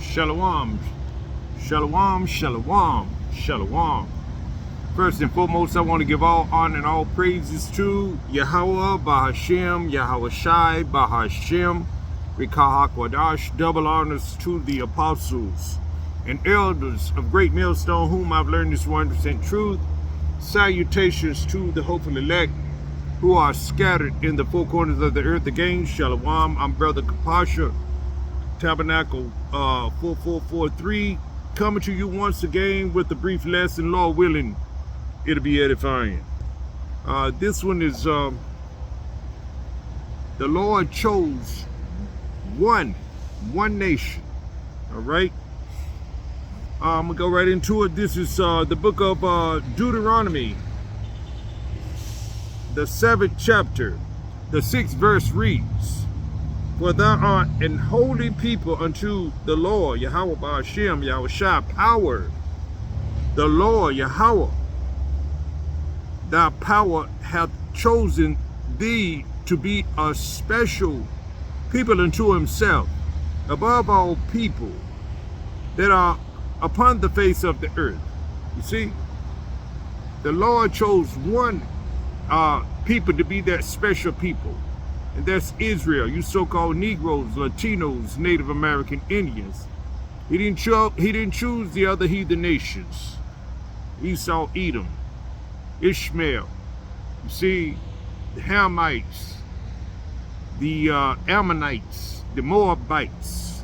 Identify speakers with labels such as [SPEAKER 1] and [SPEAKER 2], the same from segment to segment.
[SPEAKER 1] Shalom, shalom, shalom, shalom. First and foremost, I want to give all honor and all praises to Yahweh, Bahashem, Yahweh Shai, Bahashem, Rikah HaKodash. Double honors to the apostles and elders of Great Millstone, whom I've learned this 100% truth. Salutations to the hopeful elect who are scattered in the four corners of the earth again. Shalom, I'm Brother Kapasha, Tabernacle 4443, coming to you once again with a brief lesson. Lord willing, it'll be edifying. This one is the Lord chose one nation. All right, I'm gonna go right into it. This is the book of Deuteronomy, the 7th chapter. The 6th verse reads, "For thou art an holy people unto the Lord, Yahweh Bahashem, Yahweh Shai, power, the Lord Yahweh. Thy power hath chosen thee to be a special people unto himself, above all people that are upon the face of the earth." You see, the Lord chose one people to be that special people, and that's Israel. You so-called Negroes, Latinos, Native American Indians. He didn't choose the other heathen nations. Esau, Edom, Ishmael. You see, the Hamites, the Ammonites, the Moabites,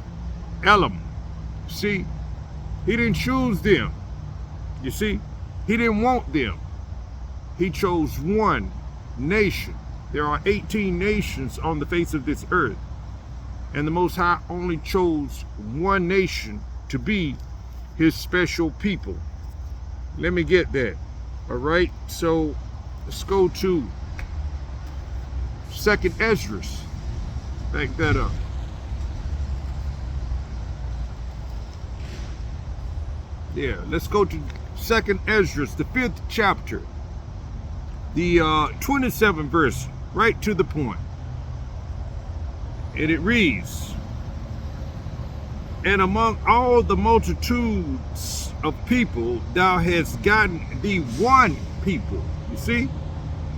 [SPEAKER 1] Elam. See, he didn't choose them. You see, he didn't want them. He chose one nation. There are 18 nations on the face of this earth, and the Most High only chose one nation to be his special people. Let me get that. All right, so let's go to 2nd Ezra. Back that up. Yeah, let's go to 2nd Ezra, the 5th chapter, the 27th verse, right to the point. And it reads, "And among all the multitudes of people, thou hast gotten thee one people." You see?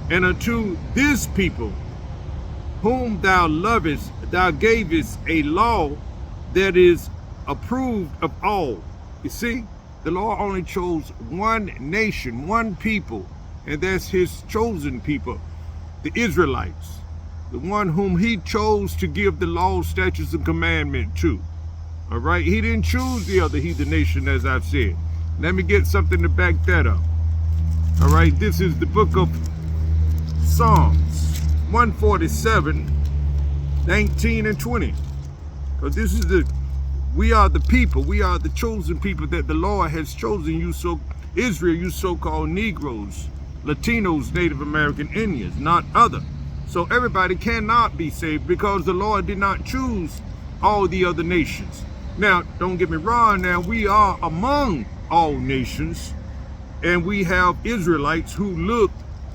[SPEAKER 1] "And unto this people, whom thou lovest, thou gavest a law that is approved of all." You see? The Lord only chose one nation, one people, and that's his chosen people, the Israelites, the one whom he chose to give the law, statutes, and commandment to. All right, he didn't choose the other heathen nation, as I've said. Let me get something to back that up. All right, this is the book of Psalms 147, 19 and 20. Because this is we are the people, we are the chosen people that the Lord has chosen. You Israel, you so-called Negroes, Latinos, Native American Indians, not other. So everybody cannot be saved because the Lord did not choose all the other nations. Now, don't get me wrong, now we are among all nations, and we have Israelites who look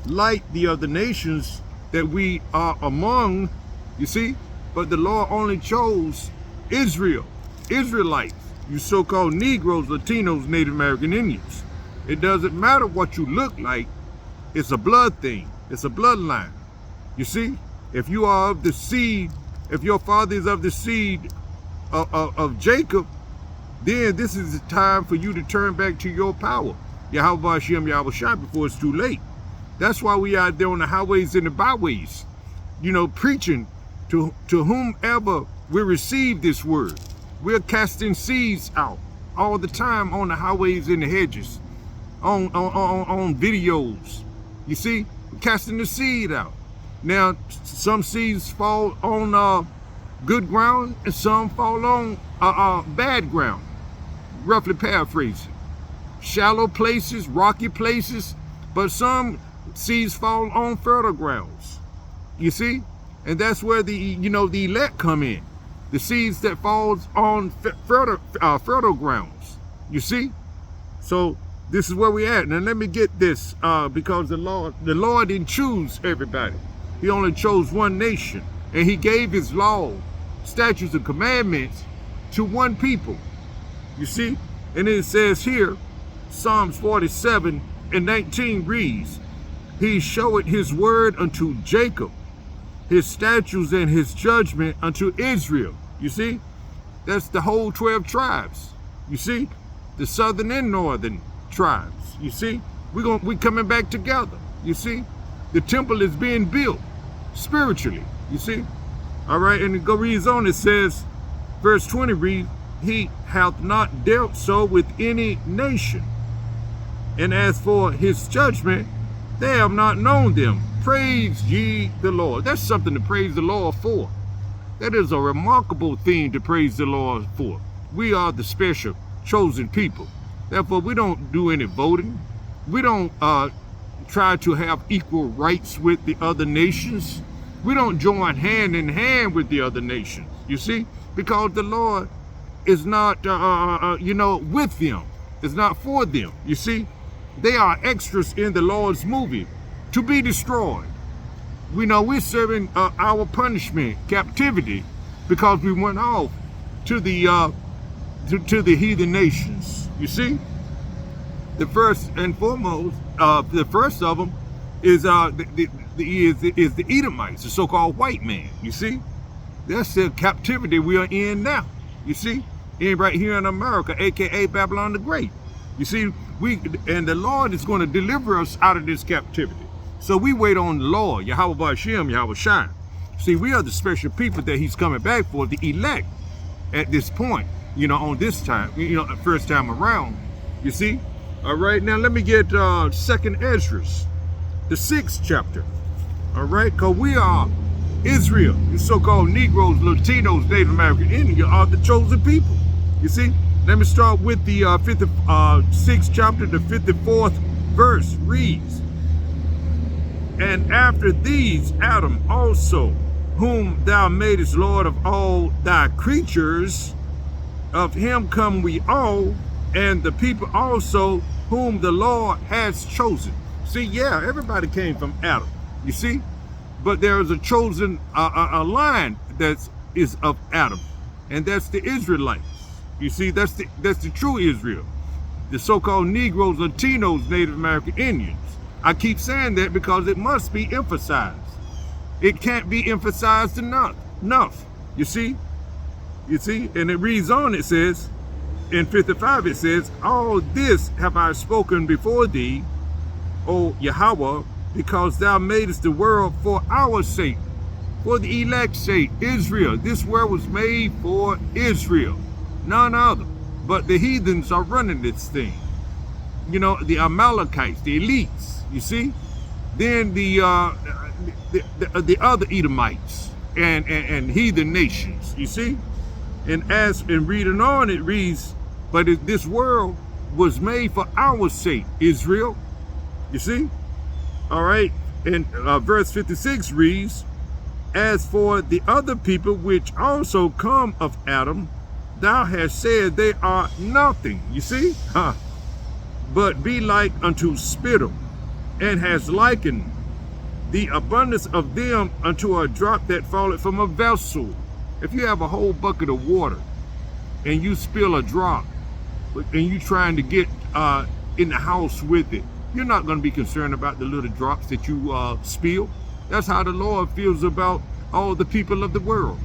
[SPEAKER 1] like the other nations that we are among, you see? But the Lord only chose Israel, Israelites, you so-called Negroes, Latinos, Native American Indians. It doesn't matter what you look like. It's a blood thing. It's a bloodline. You see, if you are of the seed, if your father is of the seed of Jacob, then this is the time for you to turn back to your power, Yahweh Hashem, Yahweh Shai, before it's too late. That's why we are there on the highways and the byways, you know, preaching to whomever will receive this word. We're casting seeds out all the time on the highways and the hedges, on videos. You see, we're casting the seed out. Now, some seeds fall on good ground, and some fall on bad ground. Roughly paraphrasing, shallow places, rocky places, but some seeds fall on fertile grounds. You see, and that's where the elect come in. The seeds that falls on fertile grounds. You see, so this is where we at. Now let me get this, because the Lord didn't choose everybody. He only chose one nation, and he gave his law, statutes, and commandments to one people. You see? And it says here, Psalms 47 and 19 reads, He showed his word unto Jacob, his statutes and his judgment unto Israel. You see? That's the whole 12 tribes. You see? The southern and northern tribes. You see? We coming back together. You see? The temple is being built spiritually. You see? All right, and it reads on, it says, verse 20 reads, He hath not dealt so with any nation. And as for his judgment, they have not known them. Praise ye the Lord. That's something to praise the Lord for. That is a remarkable thing to praise the Lord for. We are the special chosen people. Therefore, we don't do any voting. We don't try to have equal rights with the other nations. We don't join hand in hand with the other nations, you see, because the Lord is not, with them. It's not for them, you see. They are extras in the Lord's movie to be destroyed. We know we're serving our punishment, captivity, because we went off to the to the heathen nations. You see, the first and foremost, the first of them is the Edomites, the so-called white man. You see, that's the captivity we are in now. You see, right here in America, aka Babylon the Great. You see, the Lord is going to deliver us out of this captivity. So we wait on the Lord, Yahweh Ba'ashem, Yahweh Shai. See, we are the special people that He's coming back for, the elect at this point, on this time, the first time around. You see? All right, now let me get 2nd Ezra, the 6th chapter. All right, because we are Israel, the so-called Negroes, Latinos, Native American Indians are the chosen people. You see? Let me start with the 6th chapter, the 54th verse reads, And after these Adam also, whom thou madest Lord of all thy creatures, of him come we all, and the people also whom the Lord has chosen. See, yeah, everybody came from Adam, you see? But there is a chosen a line that is of Adam, and that's the Israelites. You see, that's the true Israel. The so-called Negroes, Latinos, Native American Indians. I keep saying that because it must be emphasized. It can't be emphasized enough. You see? And it reads on, it says, in 55 it says, All this have I spoken before thee, O Yahweh, because thou madest the world for our sake, for the elect's sake, Israel. This world was made for Israel, none other. But the heathens are running this thing. The Amalekites, the elites, you see? Then the other Edomites and heathen nations, you see? And reading on, it reads, But this world was made for our sake, Israel. You see? All right. And verse 56 reads, As for the other people which also come of Adam, thou hast said they are nothing. You see? But be like unto spittle, and has likened the abundance of them unto a drop that falleth from a vessel. If you have a whole bucket of water and you spill a drop and you trying to get in the house with it, you're not going to be concerned about the little drops that you spill. That's how the Lord feels about all the people of the world.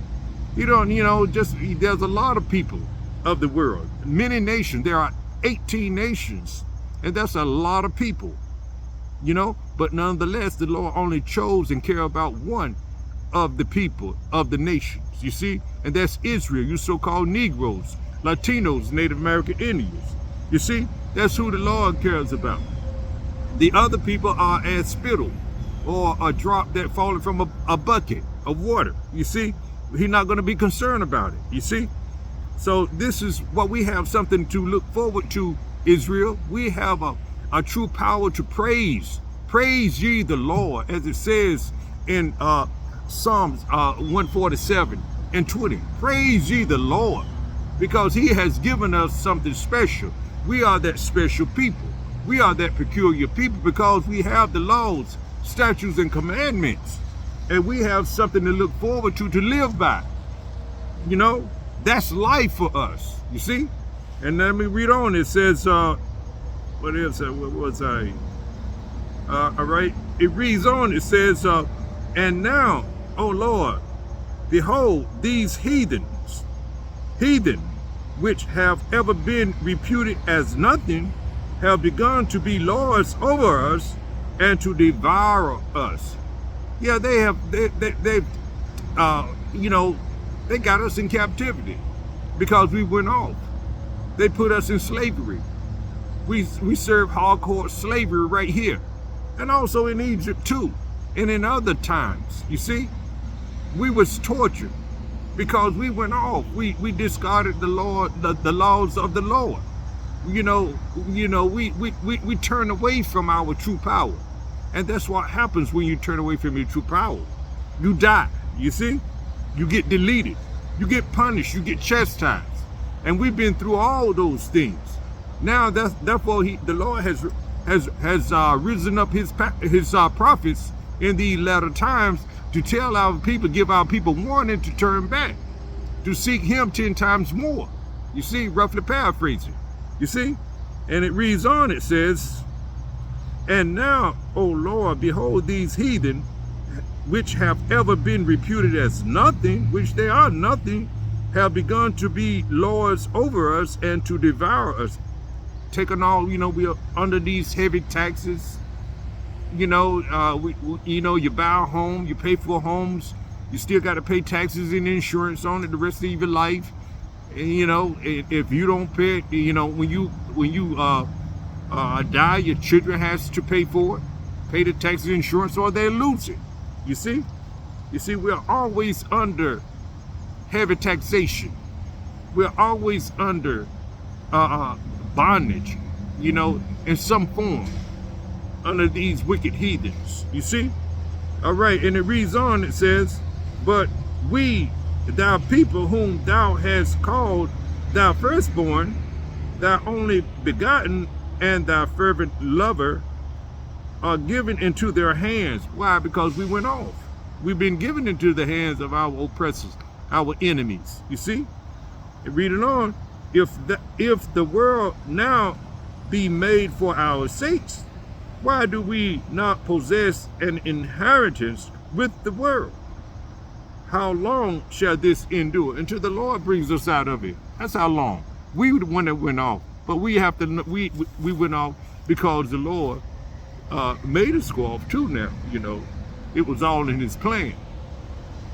[SPEAKER 1] There's a lot of people of the world, many nations. There are 18 nations, and that's a lot of people, but nonetheless, the Lord only chose and cared about one of the people of the nations, you see, and that's Israel, you so-called Negroes, Latinos, Native American Indians. You see, that's who the Lord cares about. The other people are as spittle, or a drop that falling from a bucket of water. You see, He's not going to be concerned about it. You see, so this is what we have, something to look forward to, Israel. We have a true power to praise. Praise ye the Lord, as it says in Psalms 147 and 20. Praise ye the Lord, because He has given us something special. We are that special people. We are that peculiar people because we have the laws, statutes, and commandments. And we have something to look forward to live by. That's life for us, you see? And let me read on. It says, what is that? What was I? All right. It reads on. It says, and now, O Lord, behold, these heathen, which have ever been reputed as nothing, have begun to be lords over us and to devour us. Yeah, they have. They've, they got us in captivity because we went off. They put us in slavery. We serve hardcore slavery right here, and also in Egypt too, and in other times. You see, we was tortured because we went off. We discarded the laws of the Lord. We turn away from our true power, and that's what happens when you turn away from your true power. You die. You see, you get deleted, you get punished, you get chastised, and we've been through all those things. Now therefore the Lord has risen up his prophets in the latter times to tell our people, give our people warning to turn back, to seek him 10 times more. You see, roughly paraphrasing. You see? And it reads on, it says, and now, O Lord, behold, these heathen, which have ever been reputed as nothing, which they are nothing, have begun to be lords over us and to devour us. Taking all, we are under these heavy taxes. You buy a home, you pay for homes, you still got to pay taxes and insurance on it the rest of your life. And, if you don't pay it, when you die, your children has to pay for it, pay the taxes and insurance, or they lose it. You see, we're always under heavy taxation. We're always under bondage, in some form, under these wicked heathens. You see? All right, and it reads on, it says, but we, thy people whom thou hast called thy firstborn, thy only begotten, and thy fervent lover, are given into their hands. Why? Because we went off. We've been given into the hands of our oppressors, our enemies. You see? And read it on. If the world now be made for our sakes, why do we not possess an inheritance with the world? How long shall this endure until the Lord brings us out of it? That's how long. We were the one that went off, but we went off because the Lord made us go off too. Now, it was all in his plan.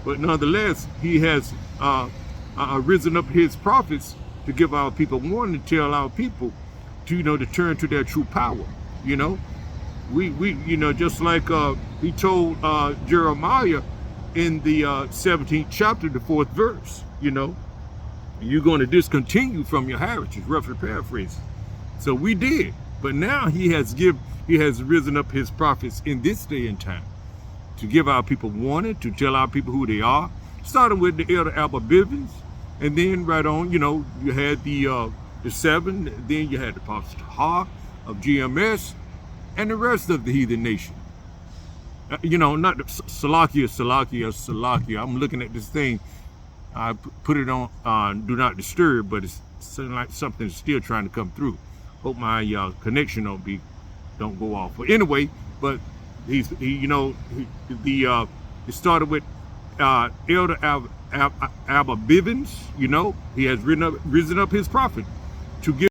[SPEAKER 1] But nonetheless, he has risen up his prophets to give our people warning, to tell our people to, to turn to their true power. We just like he told Jeremiah in the 17th chapter, the 4th verse, you're going to discontinue from your heritage, roughly paraphrasing. So we did, but now he has risen up his prophets in this day and time to give our people warning, to tell our people who they are, starting with the elder Albert Bivens, and then right on, you had the 7, then you had the Apostle Ha of GMS, and the rest of the heathen nation. Not the Salakia. I'm looking at this thing. I put it on Do Not Disturb, but it's like something's still trying to come through. Hope my connection don't go off. But anyway, but it started with Elder Abba Bivens. He has risen up his prophet to give